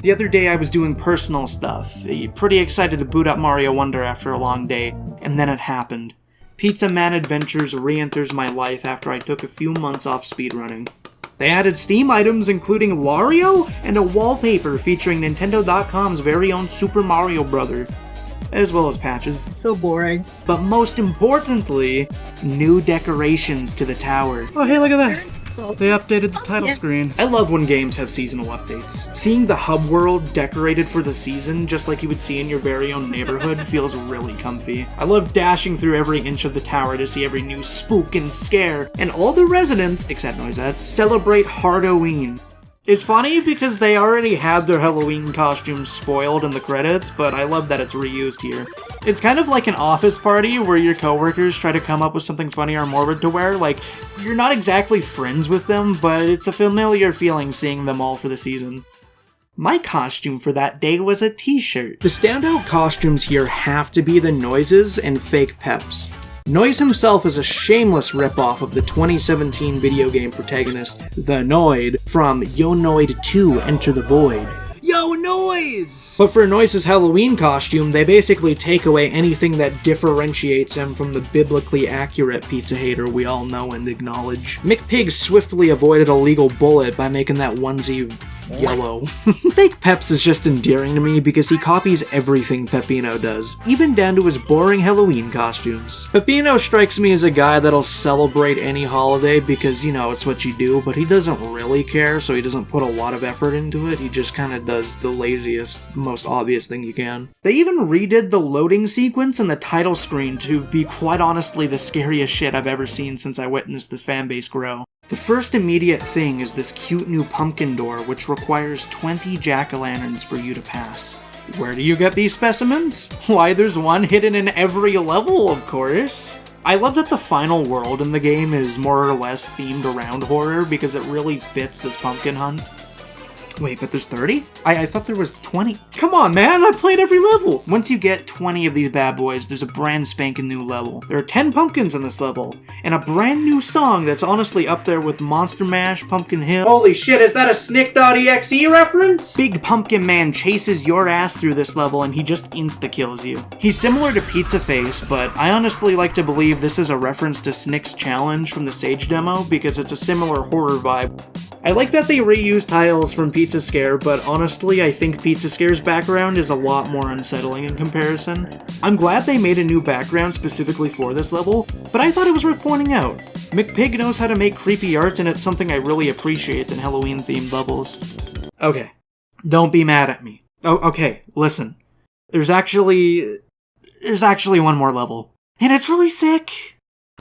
The other day I was doing personal stuff, pretty excited to boot up Mario Wonder after a long day, and then it happened. Pizza Man Adventures re-enters my life after I took a few months off speedrunning. They added Steam items including Wario and a wallpaper featuring Nintendo.com's very own Super Mario Brother, as well as patches. So boring. But most importantly, new decorations to the tower. Oh hey, look at that! They updated the title screen. I love when games have seasonal updates. Seeing the hub world decorated for the season, just like you would see in your very own neighborhood, feels really comfy. I love dashing through every inch of the tower to see every new spook and scare, and all the residents, except Noisette, celebrate Hardoween. It's funny because they already had their Halloween costumes spoiled in the credits, but I love that it's reused here. It's kind of like an office party where your coworkers try to come up with something funny or morbid to wear. Like, you're not exactly friends with them, but it's a familiar feeling seeing them all for the season. My costume for that day was a t-shirt. The standout costumes here have to be the Noises and Fake Peps. Noise himself is a shameless ripoff of the 2017 video game protagonist, the Noid, from Yo Noid 2 Enter the Void. Yo, Noise! But for Noise's Halloween costume, they basically take away anything that differentiates him from the biblically accurate pizza hater we all know and acknowledge. McPig swiftly avoided a legal bullet by making that onesie yellow. Fake Peps is just endearing to me because he copies everything Peppino does, even down to his boring Halloween costumes. Peppino strikes me as a guy that'll celebrate any holiday because, you know, it's what you do, but he doesn't really care, so he doesn't put a lot of effort into it. He just kind of does the laziest, most obvious thing you can. They even redid the loading sequence and the title screen to be quite honestly the scariest shit I've ever seen since I witnessed this fanbase grow. The first immediate thing is this cute new pumpkin door, which requires 20 jack-o'-lanterns for you to pass. Where do you get these specimens? Why, there's one hidden in every level, of course. I love that the final world in the game is more or less themed around horror because it really fits this pumpkin hunt. Wait, but there's 30? I thought there was 20. Come on, man, I played every level! Once you get 20 of these bad boys, there's a brand spanking new level. There are 10 pumpkins in this level, and a brand new song that's honestly up there with Monster Mash, Pumpkin Hill. Holy shit, is that a Snick.exe reference? Big Pumpkin Man chases your ass through this level and he just insta-kills you. He's similar to Pizza Face, but I honestly like to believe this is a reference to Snick's challenge from the Sage demo because it's a similar horror vibe. I like that they reuse tiles from Pizza Scare, but honestly, I think Pizza Scare's background is a lot more unsettling in comparison. I'm glad they made a new background specifically for this level, but I thought it was worth pointing out. McPig knows how to make creepy art, and it's something I really appreciate in Halloween-themed levels. Okay, don't be mad at me. Oh, okay, listen. There's actually one more level, and it's really sick.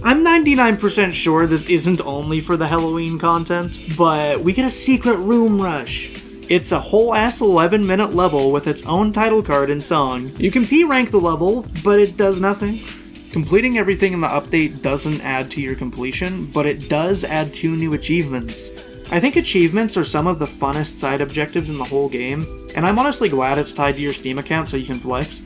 I'm 99% sure this isn't only for the Halloween content, but we get a secret room rush. It's a whole-ass 11-minute level with its own title card and song. You can P-rank the level, but it does nothing. Completing everything in the update doesn't add to your completion, but it does add 2 new achievements. I think achievements are some of the funnest side objectives in the whole game, and I'm honestly glad it's tied to your Steam account so you can flex.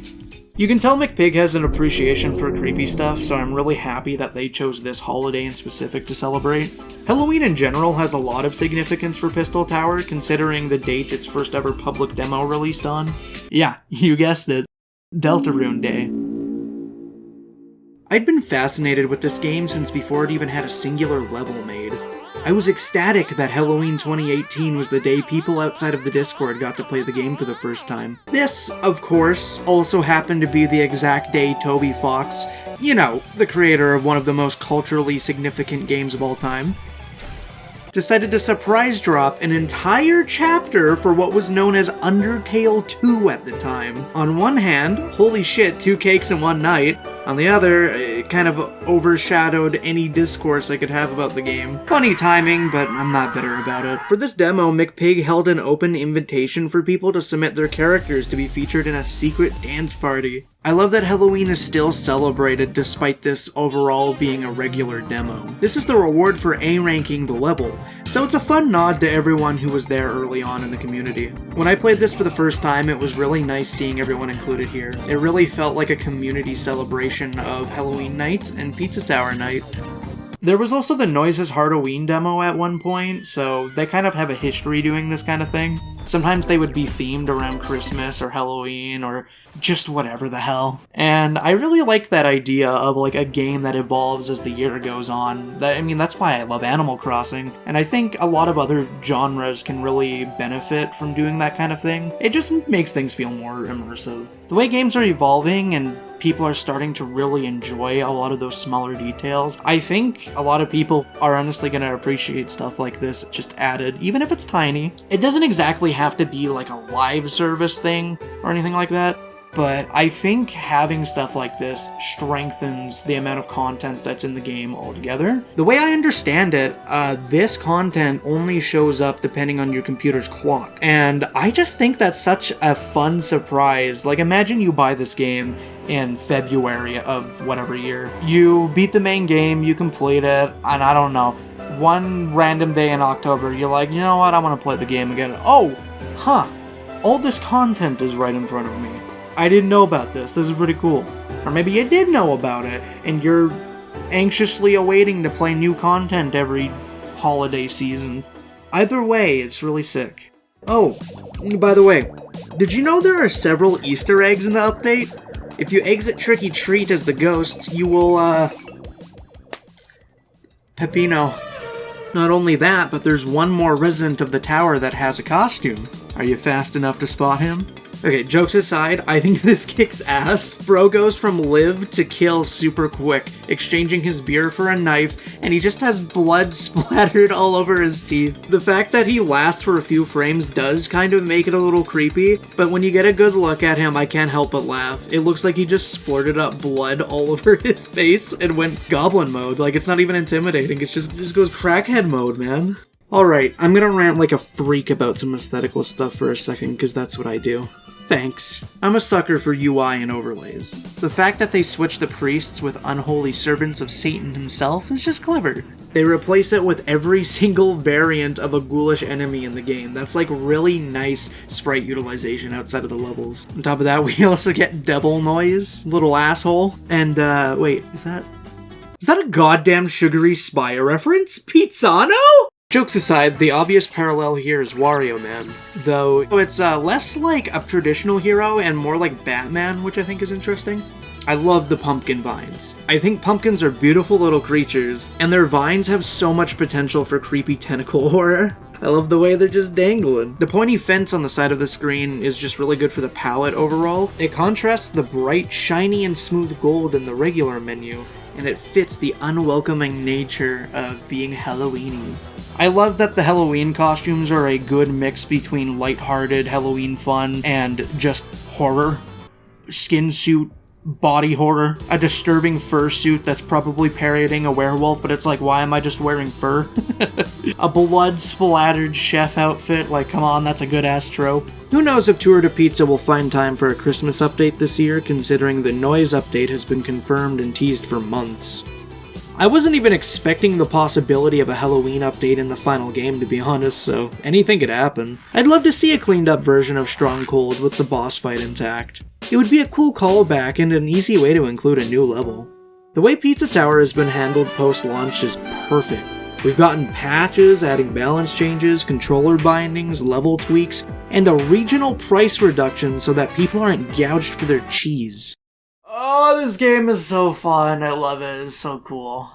You can tell McPig has an appreciation for creepy stuff, so I'm really happy that they chose this holiday in specific to celebrate. Halloween in general has a lot of significance for Pistol Tower, considering the date its first ever public demo released on. Yeah, you guessed it. Deltarune Day. I'd been fascinated with this game since before it even had a singular level made. I was ecstatic that Halloween 2018 was the day people outside of the Discord got to play the game for the first time. This, of course, also happened to be the exact day Toby Fox, you know, the creator of one of the most culturally significant games of all time, decided to surprise drop an entire chapter for what was known as Undertale 2 at the time. On one hand, holy shit, 2 cakes in one night. On the other, it kind of overshadowed any discourse I could have about the game. Funny timing, but I'm not bitter about it. For this demo, McPig held an open invitation for people to submit their characters to be featured in a secret dance party. I love that Halloween is still celebrated despite this overall being a regular demo. This is the reward for A-ranking the level, so it's a fun nod to everyone who was there early on in the community. When I played this for the first time, it was really nice seeing everyone included here. It really felt like a community celebration of Halloween night and Pizza Tower night. There was also the Noises Halloween demo at one point, so they kind of have a history doing this kind of thing. Sometimes they would be themed around Christmas or Halloween or just whatever the hell. And I really like that idea of like a game that evolves as the year goes on. That's why I love Animal Crossing. And I think a lot of other genres can really benefit from doing that kind of thing. It just makes things feel more immersive. The way games are evolving and people are starting to really enjoy a lot of those smaller details, I think a lot of people are honestly going to appreciate stuff like this just added, even if it's tiny. It doesn't exactly have to be like a live service thing or anything like that, but I think having stuff like this strengthens the amount of content that's in the game altogether. The way I understand it, this content only shows up depending on your computer's clock, and I just think that's such a fun surprise. Like, imagine you buy this game in February of whatever year. You beat the main game, you complete it, and I don't know, one random day in October, you're like, you know what, I want to play the game again. Oh, all this content is right in front of me. I didn't know about this. This is pretty cool. Or maybe you did know about it, and you're anxiously awaiting to play new content every holiday season. Either way, it's really sick. Oh, by the way, did you know there are several Easter eggs in the update? If you exit Tricky Treat as the ghost, you will, Peppino. Not only that, but there's one more resident of the tower that has a costume. Are you fast enough to spot him? Okay, jokes aside, I think this kicks ass. Bro goes from live to kill super quick, exchanging his beer for a knife, and he just has blood splattered all over his teeth. The fact that he lasts for a few frames does kind of make it a little creepy, but when you get a good look at him, I can't help but laugh. It looks like he just splurted up blood all over his face and went goblin mode. Like, it's not even intimidating, it just goes crackhead mode, man. Alright, I'm gonna rant like a freak about some aesthetical stuff for a second, because that's what I do. Thanks. I'm a sucker for UI and overlays. The fact that they switch the priests with unholy servants of Satan himself is just clever. They replace it with every single variant of a ghoulish enemy in the game. That's like really nice sprite utilization outside of the levels. On top of that, we also get Devil Noise, little asshole. And, wait, is that a goddamn Sugary Spire reference? Pizzano? Jokes aside, the obvious parallel here is Wario Man, though it's less like a traditional hero and more like Batman, which I think is interesting. I love the pumpkin vines. I think pumpkins are beautiful little creatures, and their vines have so much potential for creepy tentacle horror. I love the way they're just dangling. The pointy fence on the side of the screen is just really good for the palette overall. It contrasts the bright, shiny, and smooth gold in the regular menu, and it fits the unwelcoming nature of being Halloween-y. I love that the Halloween costumes are a good mix between lighthearted Halloween fun and just horror. Skin suit, body horror, a disturbing fursuit that's probably parodying a werewolf, but it's like, why am I just wearing fur? A blood-splattered chef outfit, like, come on, that's a good-ass trope. Who knows if Tour de Pizza will find time for a Christmas update this year, considering the noise update has been confirmed and teased for months. I wasn't even expecting the possibility of a Halloween update in the final game, to be honest, so anything could happen. I'd love to see a cleaned up version of Strong Cold with the boss fight intact. It would be a cool callback and an easy way to include a new level. The way Pizza Tower has been handled post-launch is perfect. We've gotten patches, adding balance changes, controller bindings, level tweaks, and a regional price reduction so that people aren't gouged for their cheese. Oh, this game is so fun. I love it. It's so cool.